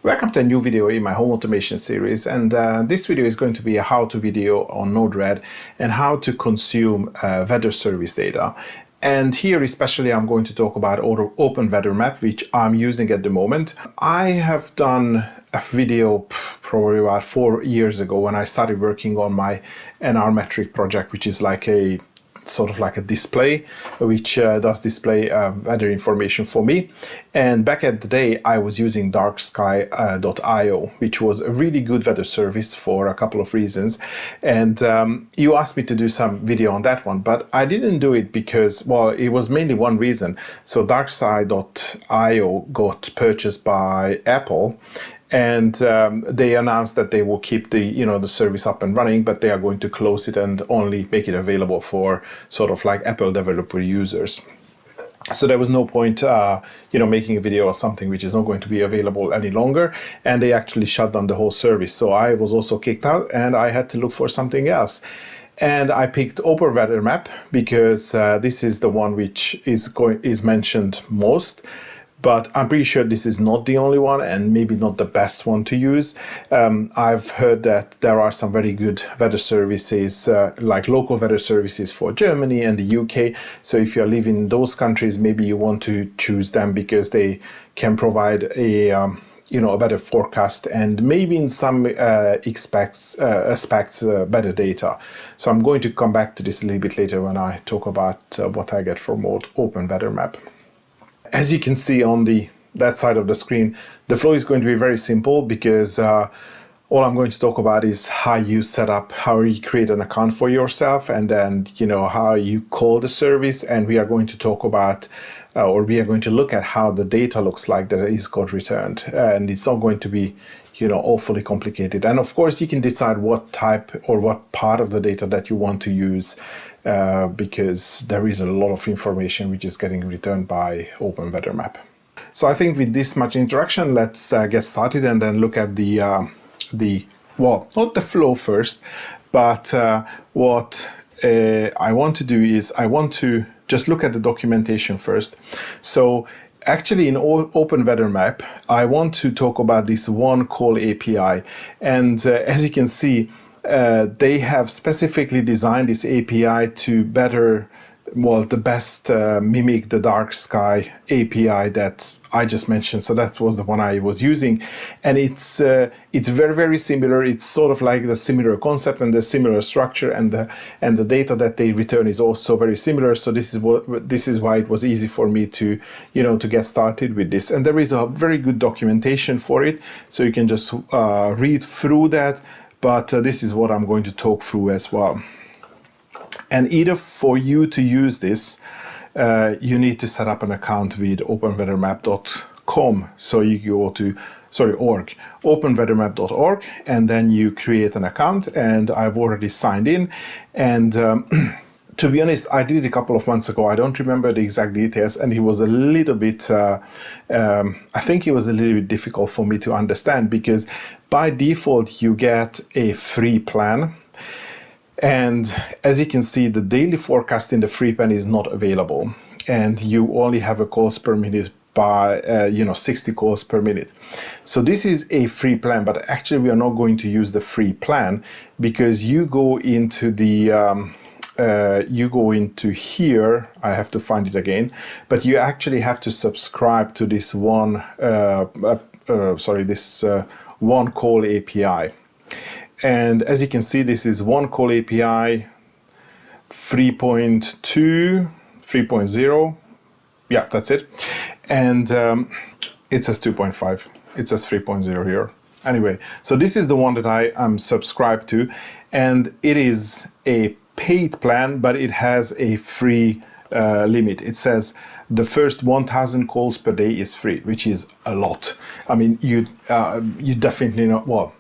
Welcome to a new video in my home automation series, and this video is going to be a how-to video on Node-RED and how to consume weather service data. And here especially I'm going to talk about Open Weather Map, which I'm using at the moment. I have done a video probably about 4 years ago when I started working on my NR metric project, which is like a sort of like a display which does display weather information for me. And back at the day I was using darksky.io, which was a really good weather service for a couple of reasons. And you asked me to do some video on that one, but I didn't do it because, well, it was mainly one reason. So darksky.io got purchased by Apple, and they announced that they will keep the service up and running, but they are going to close it and only make it available for sort of like Apple developer users. So there was no point making a video or something which is not going to be available any longer, and they actually shut down the whole service. So I was also kicked out and I had to look for something else. And I picked Open Weather Map because this is the one which is mentioned most. But I'm pretty sure this is not the only one and maybe not the best one to use. I've heard that there are some very good weather services, like local weather services for Germany and the UK. So if you're living in those countries, maybe you want to choose them because they can provide a better forecast and maybe in some aspects better data. So I'm going to come back to this a little bit later when I talk about what I get from Open Weather Map. As you can see on that side of the screen, the flow is going to be very simple because all I'm going to talk about is how you set up, how you create an account for yourself, and then how you call the service. And we are going to talk about, we are going to look at how the data looks like that is got returned. And it's not going to be awfully complicated. And of course, you can decide what type or what part of the data that you want to use, because there is a lot of information which is getting returned by Open Weather Map. So I think with this much introduction, let's get started and then look at not the flow first, but what I want to do is I want to just look at the documentation first. So actually in Open Weather Map, I want to talk about this one call API. And as you can see, they have specifically designed this API to the best mimic the dark sky API that I just mentioned. So that was the one I was using, and it's very, very similar. It's sort of like the similar concept and the similar structure, and the data that they return is also very similar. So this is why it was easy for me to get started with this. And there is a very good documentation for it, so you can just read through that. But this is what I'm going to talk through as well. And either for you to use this, you need to set up an account with openweathermap.com. So you go to, openweathermap.org, and then you create an account, and I've already signed in. And to be honest, I did it a couple of months ago. I don't remember the exact details, and it was a little bit, I think it was a little bit difficult for me to understand, because by default you get a free plan. And as you can see, the daily forecast in the free plan is not available, and you only have a calls per minute by 60 calls per minute. So this is a free plan, but actually we are not going to use the free plan, because you go into here. I have to find it again, but you actually have to subscribe to this one one call API. And as you can see, this is one call API 3.2, 3.0. Yeah, that's it. And it says 2.5. It says 3.0 here. Anyway, so this is the one that I am subscribed to, and it is a paid plan, but it has a free limit. It says the first 1,000 calls per day is free, which is a lot. I mean, you definitely know. Well,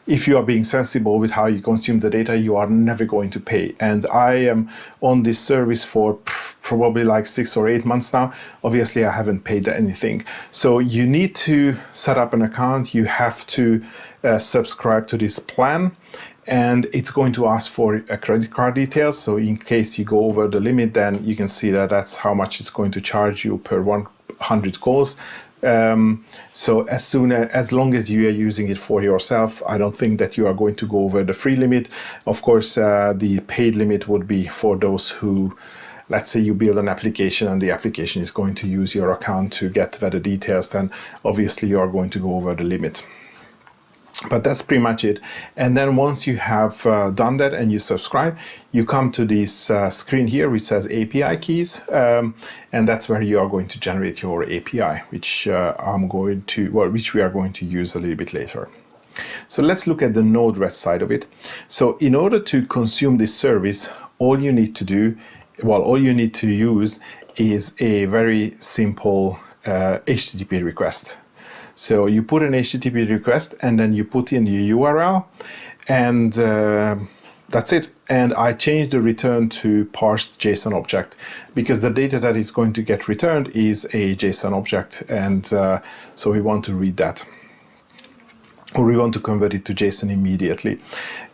if you are being sensible with how you consume the data, you are never going to pay. And I am on this service for probably like 6 or 8 months now. Obviously, I haven't paid anything. So you need to set up an account. You have to subscribe to this plan. And it's going to ask for a credit card details. So in case you go over the limit, then you can see that that's how much it's going to charge you per 100 calls. So as long as you are using it for yourself, I don't think that you are going to go over the free limit. Of course, the paid limit would be for those who, let's say you build an application and the application is going to use your account to get weather details, then obviously you are going to go over the limit. But that's pretty much it. And then once you have done that and you subscribe, you come to this screen here which says API keys, and that's where you are going to generate your API, which we are going to use a little bit later. So let's look at the Node-RED side of it. So in order to consume this service, all you need to use is a very simple HTTP request. So you put an HTTP request and then you put in your URL, and that's it. And I changed the return to parsed JSON object because the data that is going to get returned is a JSON object, and so we want to read that, or we want to convert it to JSON immediately.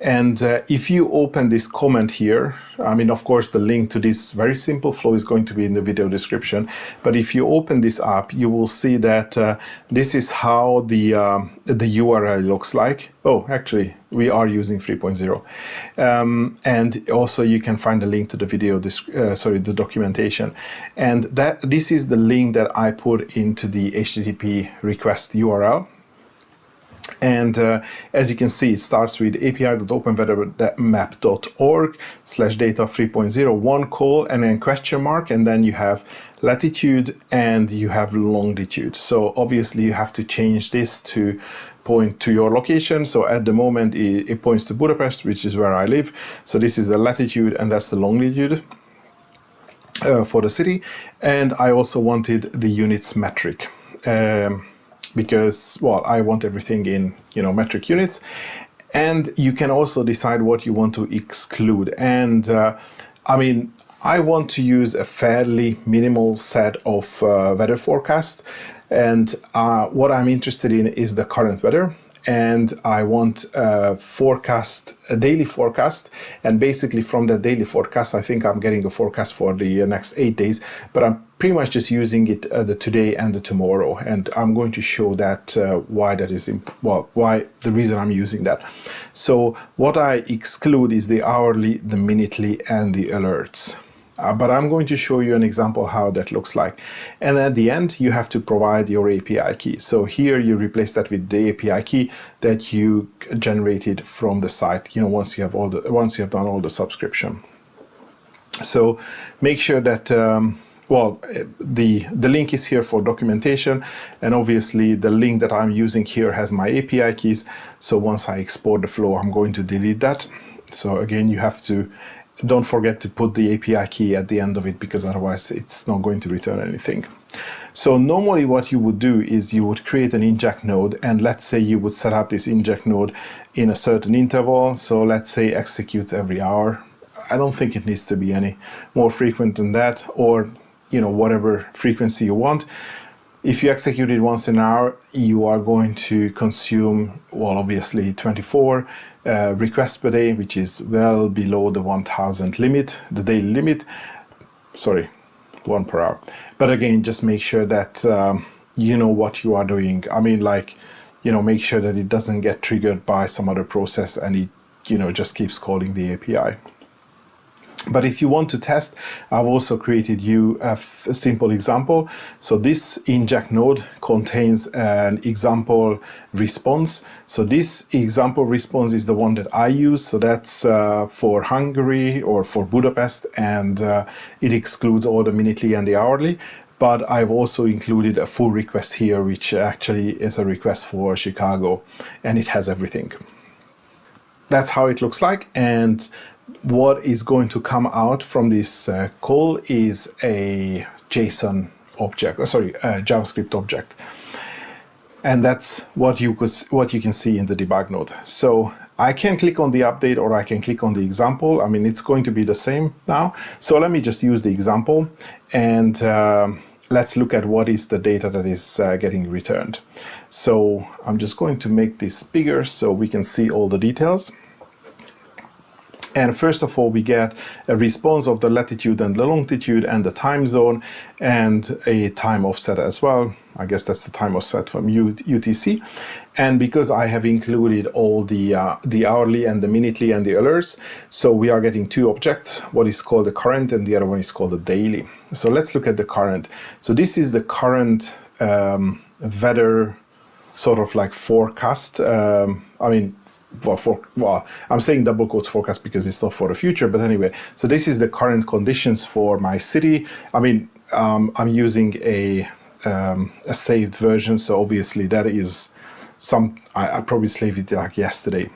And if you open this comment here, I mean, of course, the link to this very simple flow is going to be in the video description. But if you open this up, you will see that this is how the URL looks like. Oh, actually, we are using 3.0. And also you can find a link to the video, the documentation. And this is the link that I put into the HTTP request URL. And as you can see, it starts with api.openweathermap.org/data 3.0 one call and then question mark, and then you have latitude and you have longitude. So obviously you have to change this to point to your location. So at the moment it points to Budapest, which is where I live. So this is the latitude and that's the longitude for the city. And I also wanted the units metric. Because, well, I want everything in, metric units. And you can also decide what you want to exclude. And I mean, I want to use a fairly minimal set of weather forecasts. And what I'm interested in is the current weather. And I want a daily forecast. And basically from that daily forecast, I think I'm getting a forecast for the next 8 days, but I'm pretty much just using it the today and the tomorrow. And I'm going to show that why that is, why the reason I'm using that. So what I exclude is the hourly, the minutely, and the alerts. But I'm going to show you an example how that looks like. And at the end, you have to provide your API key. So here you replace that with the API key that you generated from the site, once you have done all the subscription. So make sure that, the link is here for documentation, and obviously the link that I'm using here has my API keys. So once I export the flow, I'm going to delete that. So again, you have to don't forget to put the API key at the end of it, because otherwise it's not going to return anything. So normally what you would do is you would create an inject node, and let's say you would set up this inject node in a certain interval. So let's say executes every hour. I don't think it needs to be any more frequent than that, or whatever frequency you want. If you execute it once an hour, you are going to consume, obviously 24 requests per day, which is well below the 1000 limit, the daily limit. Sorry, 1 per hour. But again, just make sure that you know what you are doing. I mean, make sure that it doesn't get triggered by some other process and it, just keeps calling the API. But if you want to test, I've also created you a simple example. So this inject node contains an example response. So this example response is the one that I use. So that's for Hungary or for Budapest, and it excludes all the minutely and the hourly. But I've also included a full request here, which actually is a request for Chicago, and it has everything. That's how it looks like. And what is going to come out from this call is a JSON object, a JavaScript object, and that's what you can see in the debug node. So I can click on the update, or I can click on the example. I mean, it's going to be the same now. So let me just use the example, and let's look at what is the data that is getting returned. So I'm just going to make this bigger so we can see all the details. And first of all, we get a response of the latitude and the longitude and the time zone and a time offset as well. I guess that's the time offset from UTC. And because I have included all the hourly and the minutely and the alerts, so we are getting two objects, what is called the current and the other one is called the daily. So let's look at the current. So this is the current weather sort of like forecast. Well, I'm saying double quotes forecast because it's not for the future, but anyway, so this is the current conditions for my city. I'm using a saved version, so obviously that is I probably saved it like yesterday.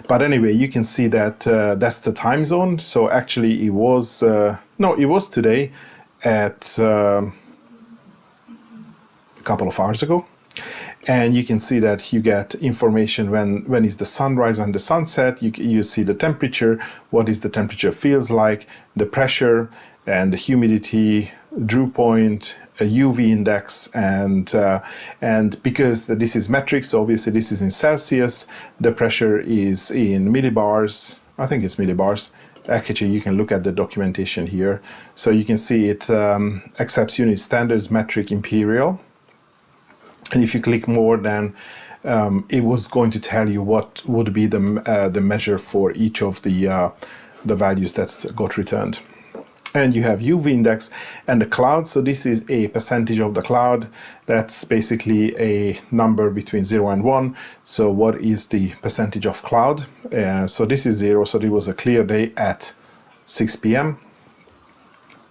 But anyway, you can see that that's the time zone. So actually it was today at a couple of hours ago. And you can see that you get information when is the sunrise and the sunset. You see the temperature, what is the temperature feels like, the pressure and the humidity, dew point, a UV index, and because this is metric, so obviously this is in Celsius, the pressure is in millibars. I think it's millibars. Actually, you can look at the documentation here. So you can see it accepts unit standards, metric, imperial. And if you click more, then it was going to tell you what would be the measure for each of the values that got returned. And you have UV index and the cloud. So this is a percentage of the cloud. That's basically a number between 0 and 1. So what is the percentage of cloud? So this is 0. So it was a clear day at 6 p.m.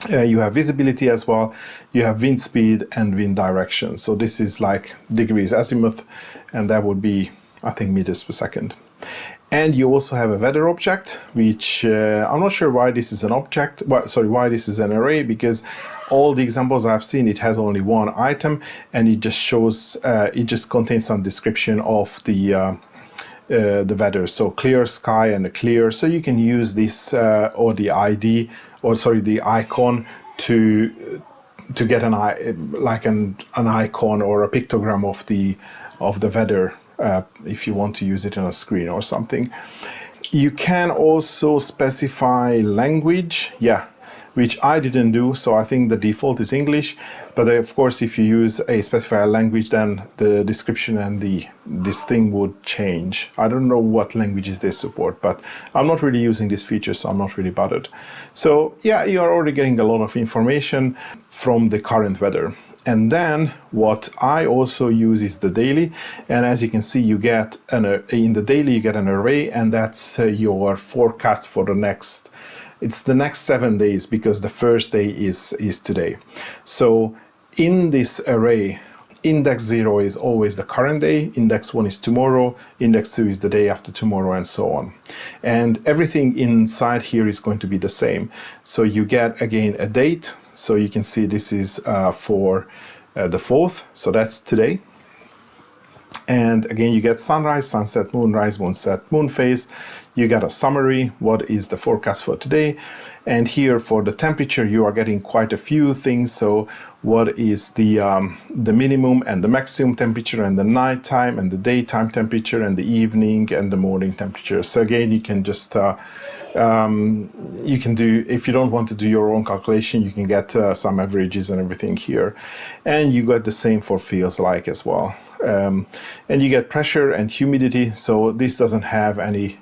You have visibility as well, you have wind speed and wind direction. So this is like degrees azimuth, and that would be, I think, meters per second. And you also have a weather object, which I'm not sure why this is an object, why this is an array, because all the examples I've seen, it has only one item, and it just shows, it just contains some description of the weather. So clear sky and a clear, so you can use this or the ID, the icon to get an icon or a pictogram of the weather if you want to use it on a screen or something. You can also specify language, which I didn't do, so I think the default is English. But of course, if you use a specified language, then the description and this thing would change. I don't know what languages they support, but I'm not really using this feature, so I'm not really bothered. So yeah, you are already getting a lot of information from the current weather. And then what I also use is the daily. And as you can see, you get in the daily, you get an array, and that's your forecast for the next. It's the next 7 days, because the first day is today. So in this array, index 0 is always the current day, index 1 is tomorrow, index 2 is the day after tomorrow, and so on. And everything inside here is going to be the same. So you get again a date. So you can see this is for the 4th, so that's today. And again, you get sunrise, sunset, moonrise, moonset, moon phase. You get a summary, what is the forecast for today. And here for the temperature, you are getting quite a few things. So what is the minimum and the maximum temperature, and the nighttime and the daytime temperature, and the evening and the morning temperature. So again, you can just you can do, if you don't want to do your own calculation, you can get some averages and everything here. And you got the same for feels like as well. And you get pressure and humidity. So this doesn't have any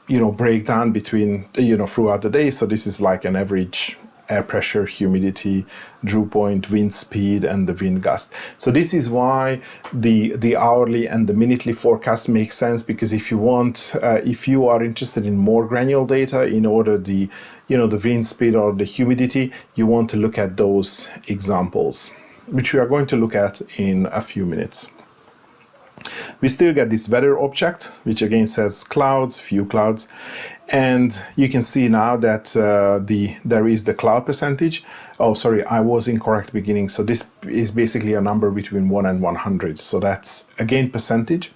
breakdown between throughout the day. So this is like an average air pressure, humidity, dew point, wind speed, and the wind gust. So this is why the hourly and the minutely forecast make sense, because if you want, if you are interested in more granular data, in order the wind speed or the humidity, you want to look at those examples, which we are going to look at in a few minutes. We still get this weather object, which again says clouds, few clouds. And you can see now that there is the cloud percentage. Oh, sorry, I was incorrect beginning. So this is basically a number between 1 and 100. So that's again percentage.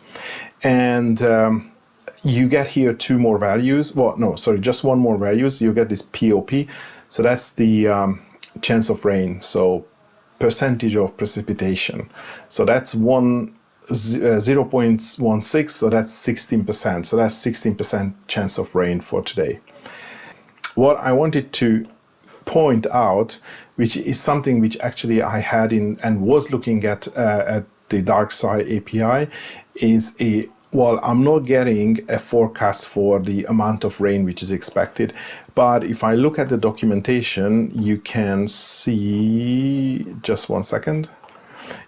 And you get here two more values. Well, no, sorry, just one more values. You get this POP. So that's the chance of rain. So percentage of precipitation. So that's one 0.16, so that's 16%. So that's 16% chance of rain for today. What I wanted to point out, which is something which actually I had in and was looking at the DarkSky API, is well, I'm not getting a forecast for the amount of rain which is expected, but if I look at the documentation, you can see, just one second.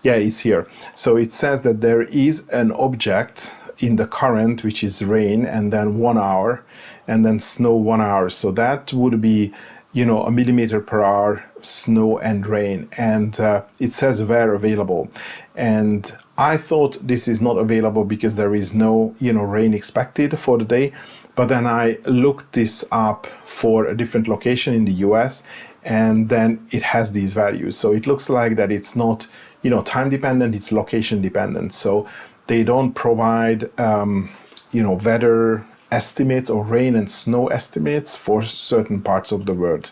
Yeah, it's here. So it says that there is an object in the current, which is rain, and then 1 hour, and then snow 1 hour. So that would be, you know, a millimeter per hour snow and rain, and it says where available. And I thought this is not available because there is no, you know, rain expected for the day. But then I looked this up for a different location in the US, and then it has these values. So it looks like that it's not, you know, time dependent, it's location dependent. So they don't provide, you know, weather estimates or rain and snow estimates for certain parts of the world.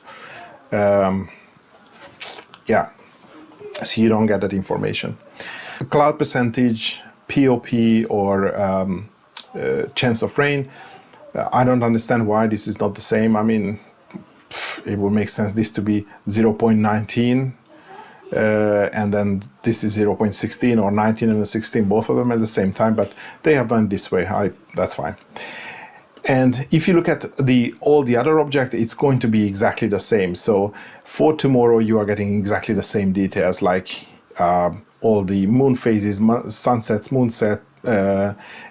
Yeah, so you don't get that information. Cloud percentage, POP, or chance of rain, I don't understand why this is not the same. I mean, it would make sense this to be 0.19, and then this is 0.16 or 19 and 16, both of them at the same time, but they have done it this way. That's fine. And if you look at all the other objects, it's going to be exactly the same. So for tomorrow, you are getting exactly the same details, like all the moon phases, sunsets, moonset,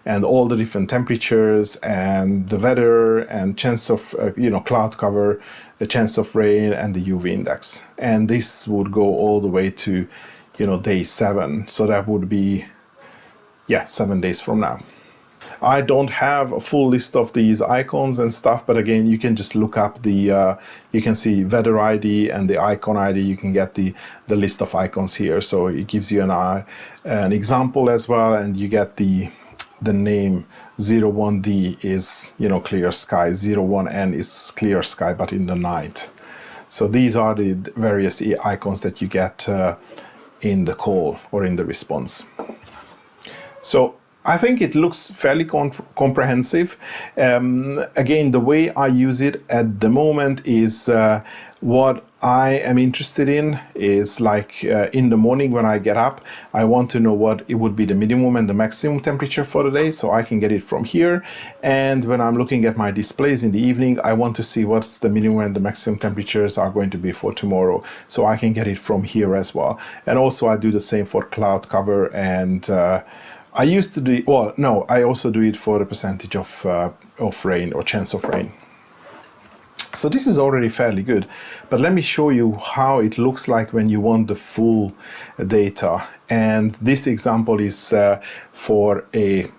and all the different temperatures, and the weather, and chance of you know, cloud cover, the chance of rain, and the UV index. And this would go all the way to, you know, day 7. So that would be, yeah, 7 days from now. I don't have a full list of these icons and stuff, but again, you can just look up the, you can see weather ID and the icon ID. You can get the list of icons here. So it gives you an example as well, and you get the name. 01D is, you know, clear sky. 01N is clear sky, but in the night. So these are the various icons that you get in the call or in the response. So I think it looks fairly comprehensive. Again, the way I use it at the moment is what I am interested in is like in the morning when I get up, I want to know what it would be the minimum and the maximum temperature for the day, so I can get it from here. And when I'm looking at my displays in the evening, I want to see what's the minimum and the maximum temperatures are going to be for tomorrow, so I can get it from here as well. And also I do the same for cloud cover, and I used to do it, well, no, I also do it for the percentage of rain or chance of rain. So this is already fairly good, but let me show you how it looks like when you want the full data. And this example is for a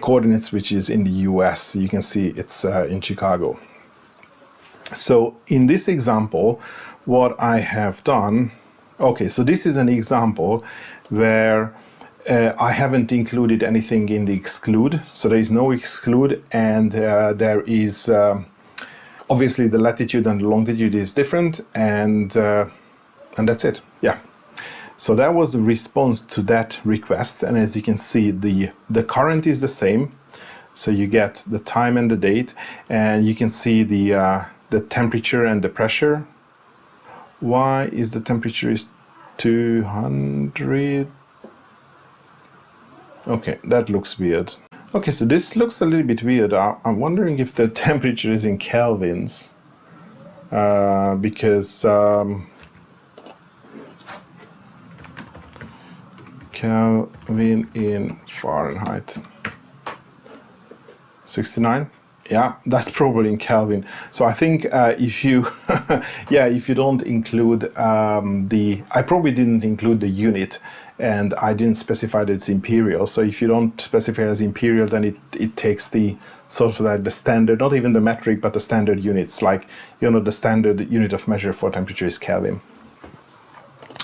coordinates which is in the US. You can see it's in Chicago. So in this example, what I have done, okay, so this is an example where I haven't included anything in the exclude, so there is no exclude, and there is obviously the latitude and the longitude is different, and that's it. Yeah. So that was the response to that request, and as you can see, the current is the same. So you get the time and the date, and you can see the temperature and the pressure. Why is the temperature is 200? Okay, that looks weird. Okay, so this looks a little bit weird. I'm wondering if the temperature is in kelvins, because Kelvin in Fahrenheit. 69? Yeah, that's probably in Kelvin. So I think if you, yeah, if you don't include I probably didn't include the unit, and I didn't specify that it's imperial. So if you don't specify as imperial, then it takes the sort of like the standard, not even the metric, but the standard units. Like, you know, the standard unit of measure for temperature is Kelvin.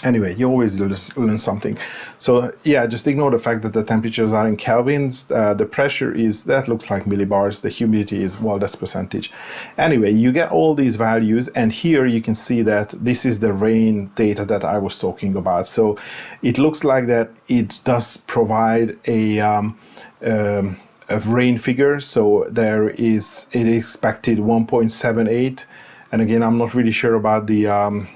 Anyway, you always learn something. So yeah, just ignore the fact that the temperatures are in kelvins. The pressure is, that looks like millibars. The humidity is, well, that's percentage. Anyway, you get all these values, and here you can see that this is the rain data that I was talking about. So it looks like that it does provide a rain figure. So there is, it expected 1.78, and again, I'm not really sure about the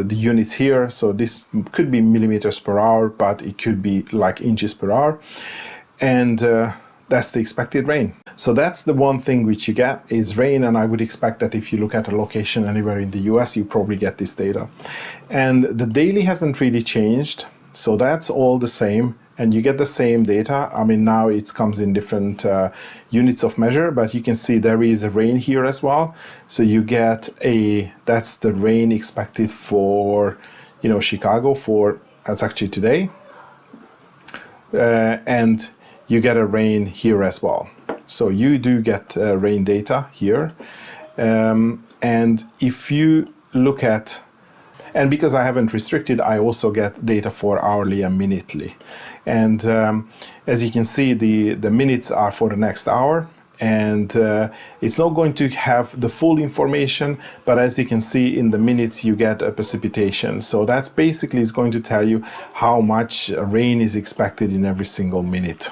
units here, so this could be millimeters per hour, but it could be like inches per hour, and that's the expected rain. So that's the one thing which you get is rain, and I would expect that if you look at a location anywhere in the US, you probably get this data. And the daily hasn't really changed, so that's all the same, and you get the same data. I mean, now it comes in different units of measure, but you can see there is a rain here as well. So you get that's the rain expected for, you know, Chicago, for, that's actually today. And you get a rain here as well. So you do get rain data here. And if you look at, and because I haven't restricted, I also get data for hourly and minutely. And as you can see, the minutes are for the next hour, and it's not going to have the full information, but as you can see in the minutes, you get a precipitation. So that's basically is going to tell you how much rain is expected in every single minute.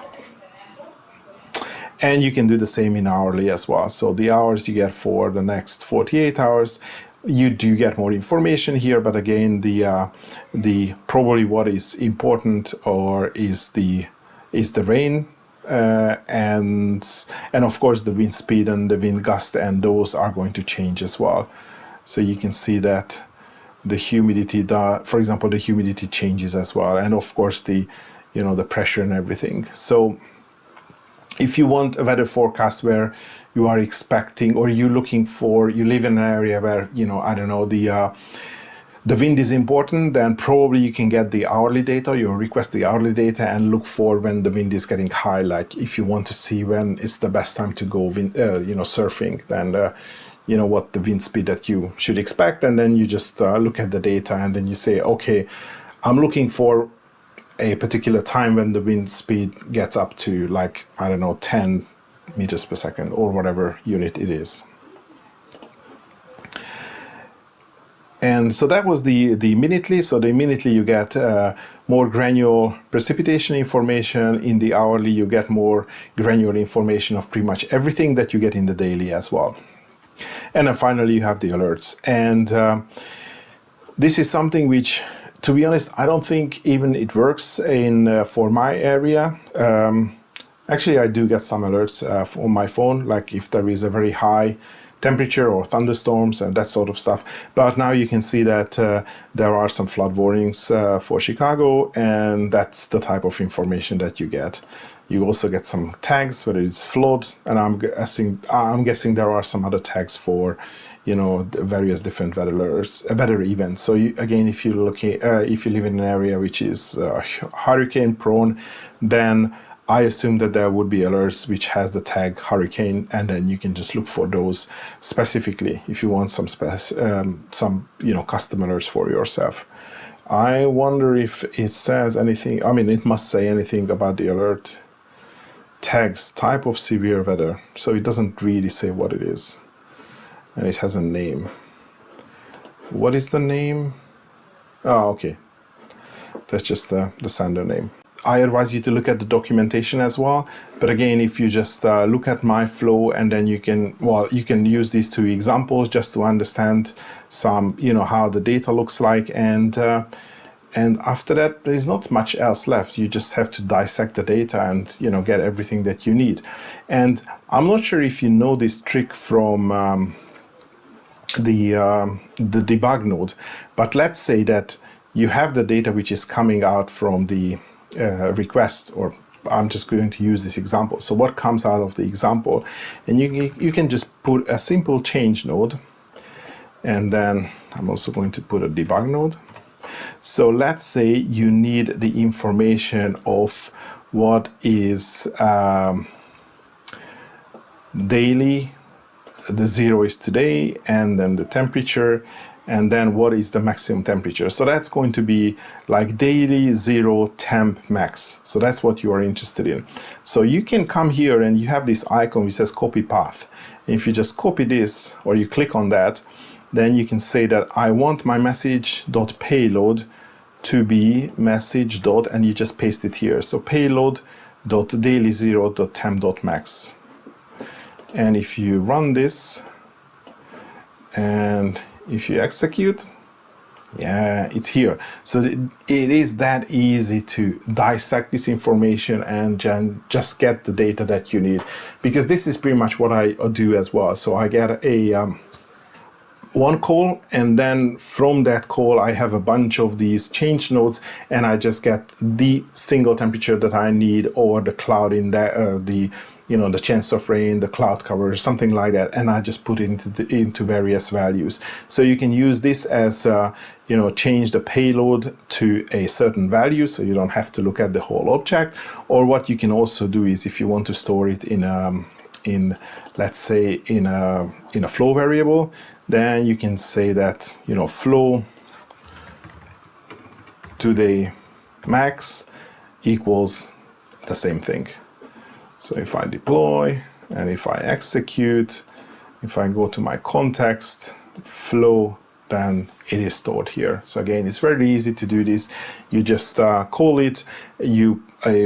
And you can do the same in hourly as well. So the hours you get for the next 48 hours, you do get more information here, but again, the probably what is important or is the rain, and of course the wind speed and the wind gust, and those are going to change as well. So you can see that the humidity, for example, the humidity changes as well, and of course the pressure and everything. So if you want a weather forecast where you are expecting, or you live in an area where, I don't know, the wind is important, then probably you can get the hourly data. You request the hourly data and look for when the wind is getting high. Like if you want to see when it's the best time to go surfing, then what the wind speed that you should expect, and then you just look at the data, and then you say, okay, I'm looking for a particular time when the wind speed gets up to, like, I don't know, 10 meters per second or whatever unit it is. And so that was the minutely. So the minutely you get more granular precipitation information. In the hourly you get more granular information of pretty much everything that you get in the daily as well. And then finally you have the alerts. And this is something which, to be honest, I don't think even it works for my area. Actually, I do get some alerts on my phone, like if there is a very high temperature or thunderstorms and that sort of stuff. But now you can see that there are some flood warnings for Chicago, and that's the type of information that you get. You also get some tags, whether it's flood, and I'm guessing there are some other tags for, the various different weather events. So again, if you live in an area which is hurricane prone, then I assume that there would be alerts which has the tag hurricane, and then you can just look for those specifically if you want some custom alerts for yourself. I wonder if it says anything. I mean, it must say anything about the alert tags, type of severe weather. So it doesn't really say what it is, and it has a name. What is the name? Oh, okay. That's just the sender name. I advise you to look at the documentation as well. But again, if you just look at my flow, and then you can use these two examples just to understand some, how the data looks like. And after that, there's not much else left. You just have to dissect the data and, get everything that you need. And I'm not sure if you know this trick from the debug node, but let's say that you have the data which is coming out from the request, or I'm just going to use this example. So what comes out of the example, and you can just put a simple change node, and then I'm also going to put a debug node. So let's say you need the information of what is daily, the 0 is today, and then the temperature, and then what is the maximum temperature. So that's going to be like daily 0 temp max. So that's what you are interested in. So you can come here and you have this icon which says copy path. If you just copy this or you click on that, then you can say that I want my message.payload to be message dot, and you just paste it here. So payload.daily0.temp.max. And if you run this and if you execute, yeah, it's here. So it is that easy to dissect this information and just get the data that you need, because this is pretty much what I do as well. So I get a one call, and then from that call I have a bunch of these change nodes, and I just get the single temperature that I need, or the cloud in the the chance of rain, the cloud cover, something like that, and I just put it into various values. So you can use this as change the payload to a certain value, so you don't have to look at the whole object. Or what you can also do is, if you want to store it in let's say in a flow variable, then you can say that flow today max equals the same thing. So if I deploy and if I execute, if I go to my context flow, then it is stored here. So again, it's very easy to do this. You just call it, you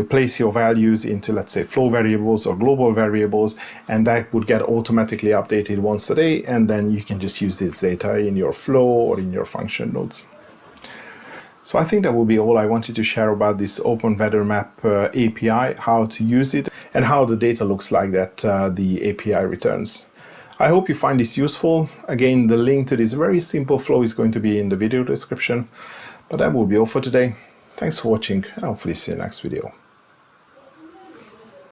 place your values into, let's say, flow variables or global variables, and that would get automatically updated once a day, and then you can just use this data in your flow or in your function nodes. So I think that will be all I wanted to share about this Open Weather Map API, how to use it, and how the data looks like that the API returns. I hope you find this useful. Again, the link to this very simple flow is going to be in the video description. But that will be all for today. Thanks for watching, and hopefully see you in the next video.